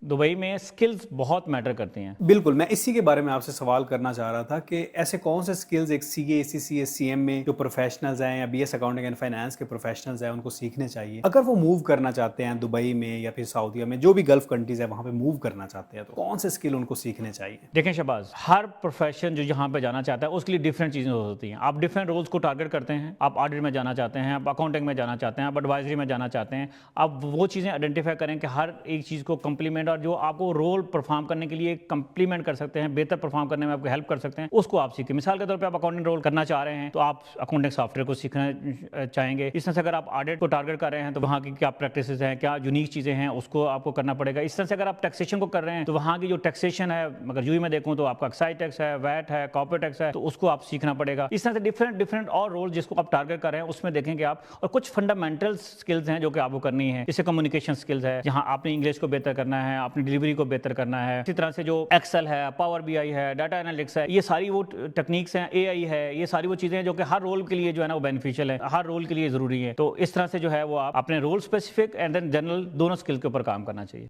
Dubai में skills बहुत matter करती हैं। बिल्कुल, मैं इसी के बारे में आपसे सवाल करना चाह रहा था कि ऐसे कौन से स्किल्स एक सीए, सीसीए, सीएम में जो प्रोफेशनल्स हैं या बीएस अकाउंटिंग एंड फाइनेंस के प्रोफेशनल्स हैं उनको सीखने चाहिए अगर वो मूव करना चाहते हैं दुबई में या फिर सऊदीया में, जो भी गल्फ कंट्रीज है वहां पे मूव करना चाहते हैं, तो कौन से स्किल उनको सीखने चाहिए? देखें शहबाज, हर प्रोफेशन जो यहाँ पे जाना चाहता है उसके लिए डिफरेंट चीज़ें होती हैं। आप डिफरेंट रोल्स को टारगेट करते हैं, आप ऑडिट में जाना चाहते हैं, आप अकाउंटिंग में जाना चाहते हैं, आप एडवाइजरी में जाना चाहते हैं। आप वो चीज़ें आइडेंटिफाई करें कि हर एक चीज़ को कंप्लीमेंट और जो आपको रोल परफॉर्म करने के लिए कंप्लीमेंट कर सकते हैं, बेहतर परफॉर्म करने में आपको हेल्प कर सकते हैं, उसको आप सीखें। मिसाल के तौर पर आप अकाउंटिंग रोल करना चाह रहे हैं तो आप अकाउंटिंग सॉफ्टवेयर को सीखना चाहेंगे। इस तरह से अगर आप ऑडिट को टारगेट कर रहे हैं तो वहाँ की क्या प्रैक्टिस हैं, क्या यूनिक चीज़ें हैं, उसको आपको करना पड़ेगा। इस तरह से अगर आप टैक्सेशन को कर रहे हैं तो वहाँ की जो टैक्सेशन है, अगर यूई में देखूँ तो आपका एक्साइज टैक्स है, वैट है, कॉर्पोरेट टैक्स है, तो उसको आप सीखना पड़ेगा। इस तरह से डिफरेंट और रोल जिसको आप टारगेट कर रहे हैं उसमें देखेंगे आप। और कुछ फंडामेंटल स्किल्स हैं जो कि आपको करनी है, जैसे कम्युनिकेशन स्किल्स है, जहाँ आपने इंग्लिश को बेहतर करना है, अपनी डिलीवरी को बेहतर करना है। इसी तरह से जो एक्सेल है, पावर बीआई है, डाटा एनालिटिक्स है, ये सारी वो टेक्निक्स हैं, एआई है, ये सारी वो चीज़ें हैं जो कि हर रोल के लिए जो है ना वो बेनिफिशियल है, हर रोल के लिए ज़रूरी है। तो इस तरह से जो है वो आप अपने role specific and then general दोनों स्किल के ऊपर काम करना चाहिए।